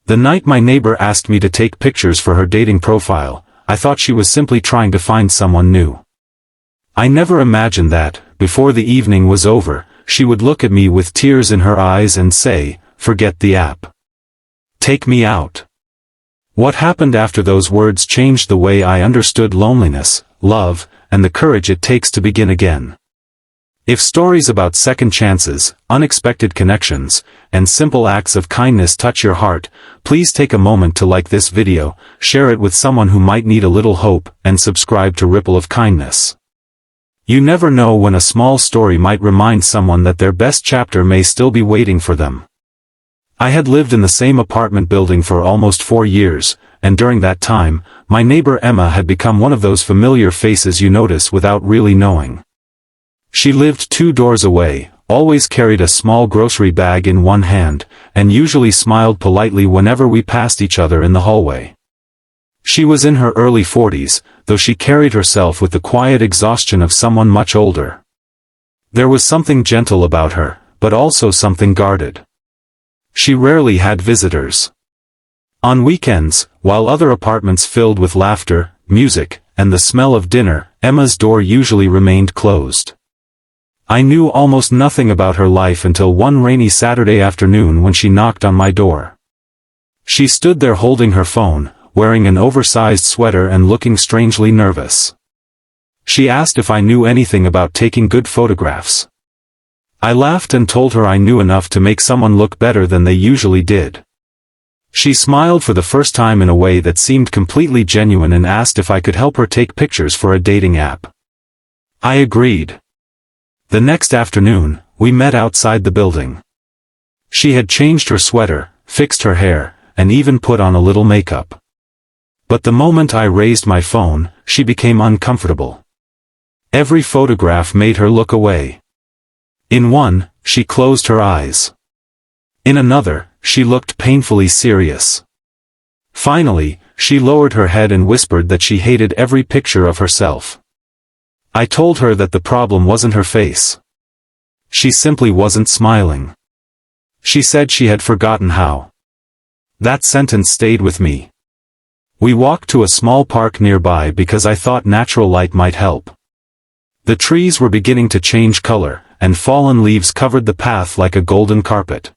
The night my neighbor asked me to take pictures for her dating profile, I thought she was simply trying to find someone new. I never imagined that, before the evening was over, she would look at me with tears in her eyes and say, "Forget the app. Take me out." What happened after those words changed the way I understood loneliness, love, and the courage it takes to begin again. If stories about second chances, unexpected connections, and simple acts of kindness touch your heart, please take a moment to like this video, share it with someone who might need a little hope, and subscribe to Ripple of Kindness. You never know when a small story might remind someone that their best chapter may still be waiting for them. I had lived in the same apartment building for almost 4 years, and during that time, my neighbor Emma had become one of those familiar faces you notice without really knowing. She lived 2 doors away, always carried a small grocery bag in one hand, and usually smiled politely whenever we passed each other in the hallway. She was in her early 40s, though she carried herself with the quiet exhaustion of someone much older. There was something gentle about her, but also something guarded. She rarely had visitors. On weekends, while other apartments filled with laughter, music, and the smell of dinner, Emma's door usually remained closed. I knew almost nothing about her life until one rainy Saturday afternoon when she knocked on my door. She stood there holding her phone, wearing an oversized sweater and looking strangely nervous. She asked if I knew anything about taking good photographs. I laughed and told her I knew enough to make someone look better than they usually did. She smiled for the first time in a way that seemed completely genuine and asked if I could help her take pictures for a dating app. I agreed. The next afternoon, we met outside the building. She had changed her sweater, fixed her hair, and even put on a little makeup. But the moment I raised my phone, she became uncomfortable. Every photograph made her look away. In one, she closed her eyes. In another, she looked painfully serious. Finally, she lowered her head and whispered that she hated every picture of herself. I told her that the problem wasn't her face. She simply wasn't smiling. She said she had forgotten how. That sentence stayed with me. We walked to a small park nearby because I thought natural light might help. The trees were beginning to change color, and fallen leaves covered the path like a golden carpet.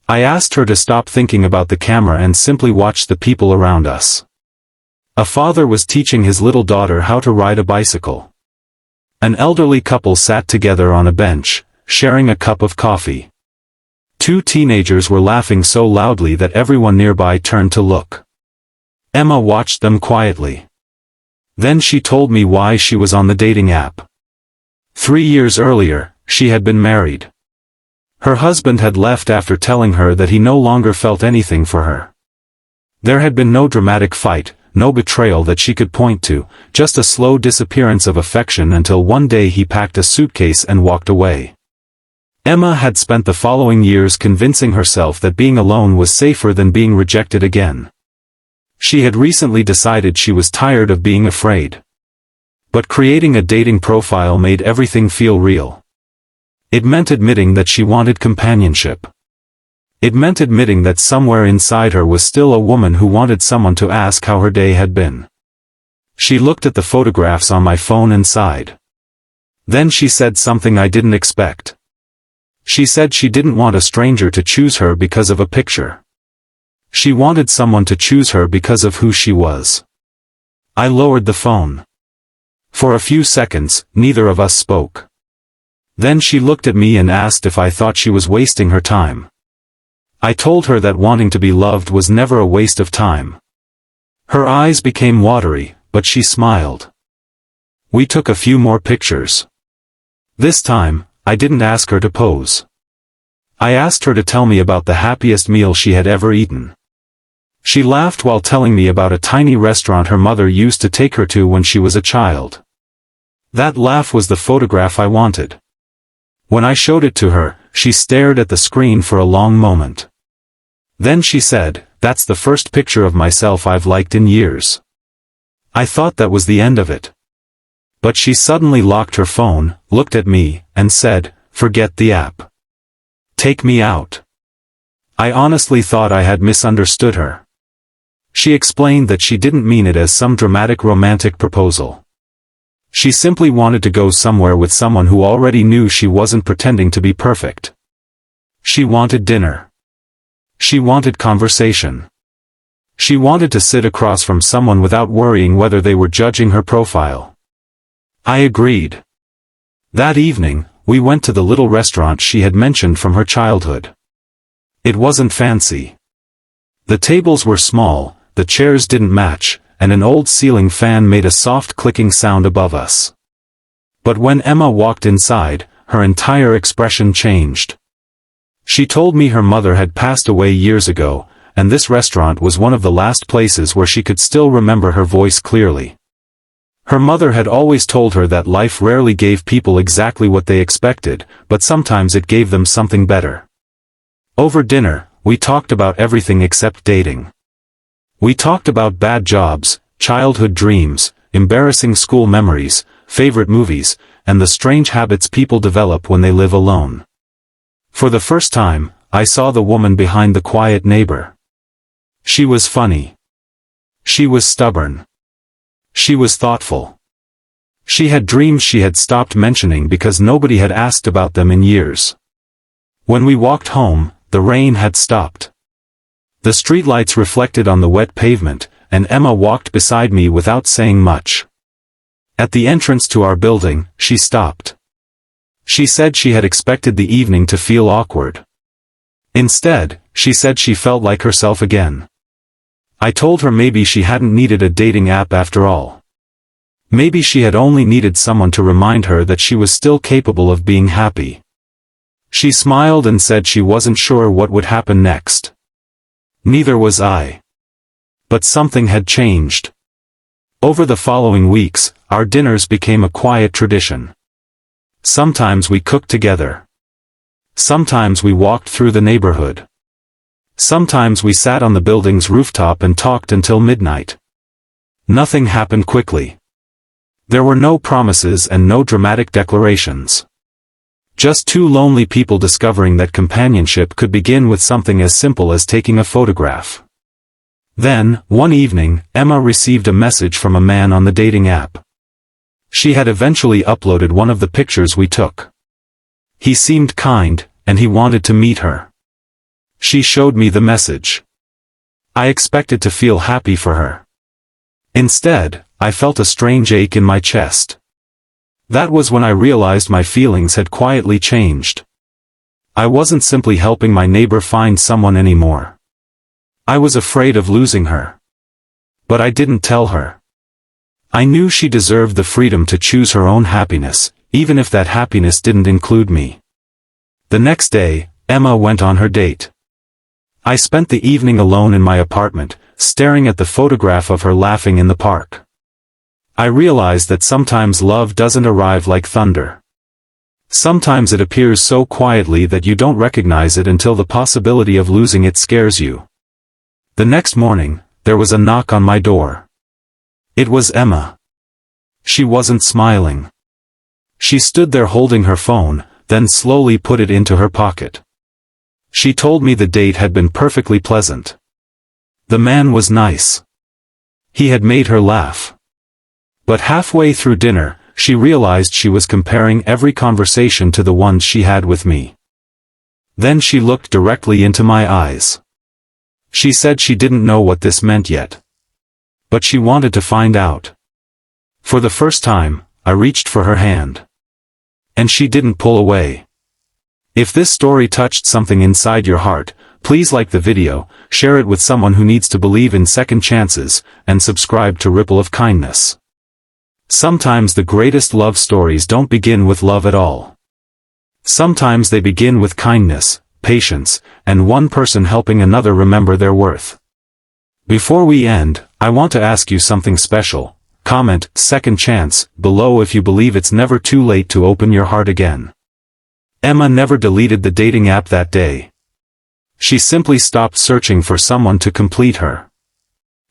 I asked her to stop thinking about the camera and simply watch the people around us. A father was teaching his little daughter how to ride a bicycle. An elderly couple sat together on a bench, sharing a cup of coffee. 2 teenagers were laughing so loudly that everyone nearby turned to look. Emma watched them quietly. Then she told me why she was on the dating app. 3 years earlier, she had been married. Her husband had left after telling her that he no longer felt anything for her. There had been no dramatic fight, no betrayal that she could point to, just a slow disappearance of affection until one day he packed a suitcase and walked away. Emma had spent the following years convincing herself that being alone was safer than being rejected again. She had recently decided she was tired of being afraid. But creating a dating profile made everything feel real. It meant admitting that she wanted companionship. It meant admitting that somewhere inside her was still a woman who wanted someone to ask how her day had been. She looked at the photographs on my phone and sighed. Then she said something I didn't expect. She said she didn't want a stranger to choose her because of a picture. She wanted someone to choose her because of who she was. I lowered the phone. For a few seconds, neither of us spoke. Then she looked at me and asked if I thought she was wasting her time. I told her that wanting to be loved was never a waste of time. Her eyes became watery, but she smiled. We took a few more pictures. This time, I didn't ask her to pose. I asked her to tell me about the happiest meal she had ever eaten. She laughed while telling me about a tiny restaurant her mother used to take her to when she was a child. That laugh was the photograph I wanted. When I showed it to her, she stared at the screen for a long moment. Then she said, "That's the first picture of myself I've liked in years." I thought that was the end of it. But she suddenly locked her phone, looked at me, and said, "Forget the app. Take me out." I honestly thought I had misunderstood her. She explained that she didn't mean it as some dramatic romantic proposal. She simply wanted to go somewhere with someone who already knew she wasn't pretending to be perfect. She wanted dinner. She wanted conversation. She wanted to sit across from someone without worrying whether they were judging her profile. I agreed. That evening, we went to the little restaurant she had mentioned from her childhood. It wasn't fancy. The tables were small, the chairs didn't match, and an old ceiling fan made a soft clicking sound above us. But when Emma walked inside, her entire expression changed. She told me her mother had passed away years ago, and this restaurant was one of the last places where she could still remember her voice clearly. Her mother had always told her that life rarely gave people exactly what they expected, but sometimes it gave them something better. Over dinner, we talked about everything except dating. We talked about bad jobs, childhood dreams, embarrassing school memories, favorite movies, and the strange habits people develop when they live alone. For the first time, I saw the woman behind the quiet neighbor. She was funny. She was stubborn. She was thoughtful. She had dreams she had stopped mentioning because nobody had asked about them in years. When we walked home, the rain had stopped. The streetlights reflected on the wet pavement, and Emma walked beside me without saying much. At the entrance to our building, she stopped. She said she had expected the evening to feel awkward. Instead, she said she felt like herself again. I told her maybe she hadn't needed a dating app after all. Maybe she had only needed someone to remind her that she was still capable of being happy. She smiled and said she wasn't sure what would happen next. Neither was I. But something had changed. Over the following weeks, our dinners became a quiet tradition. Sometimes we cooked together. Sometimes we walked through the neighborhood. Sometimes we sat on the building's rooftop and talked until midnight. Nothing happened quickly. There were no promises and no dramatic declarations. Just two lonely people discovering that companionship could begin with something as simple as taking a photograph. Then, one evening, Emma received a message from a man on the dating app. She had eventually uploaded one of the pictures we took. He seemed kind, and he wanted to meet her. She showed me the message. I expected to feel happy for her. Instead, I felt a strange ache in my chest. That was when I realized my feelings had quietly changed. I wasn't simply helping my neighbor find someone anymore. I was afraid of losing her. But I didn't tell her. I knew she deserved the freedom to choose her own happiness, even if that happiness didn't include me. The next day, Emma went on her date. I spent the evening alone in my apartment, staring at the photograph of her laughing in the park. I realized that sometimes love doesn't arrive like thunder. Sometimes it appears so quietly that you don't recognize it until the possibility of losing it scares you. The next morning, there was a knock on my door. It was Emma. She wasn't smiling. She stood there holding her phone, then slowly put it into her pocket. She told me the date had been perfectly pleasant. The man was nice. He had made her laugh. But halfway through dinner, she realized she was comparing every conversation to the ones she had with me. Then she looked directly into my eyes. She said she didn't know what this meant yet. But she wanted to find out. For the first time, I reached for her hand. And she didn't pull away. If this story touched something inside your heart, please like the video, share it with someone who needs to believe in second chances, and subscribe to Ripple of Kindness. Sometimes the greatest love stories don't begin with love at all. Sometimes they begin with kindness, patience, and one person helping another remember their worth. Before we end, I want to ask you something special. Comment "second chance" below if you believe it's never too late to open your heart again. Emma never deleted the dating app that day. She simply stopped searching for someone to complete her.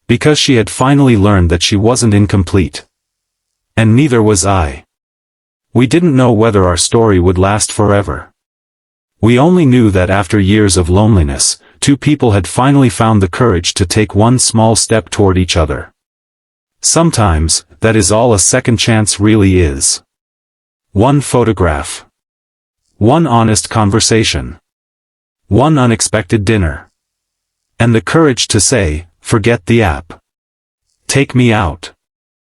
Because she had finally learned that she wasn't incomplete. And neither was I. We didn't know whether our story would last forever. We only knew that after years of loneliness, two people had finally found the courage to take one small step toward each other. Sometimes, that is all a second chance really is. One photograph. One honest conversation. One unexpected dinner. And the courage to say, forget the app. Take me out.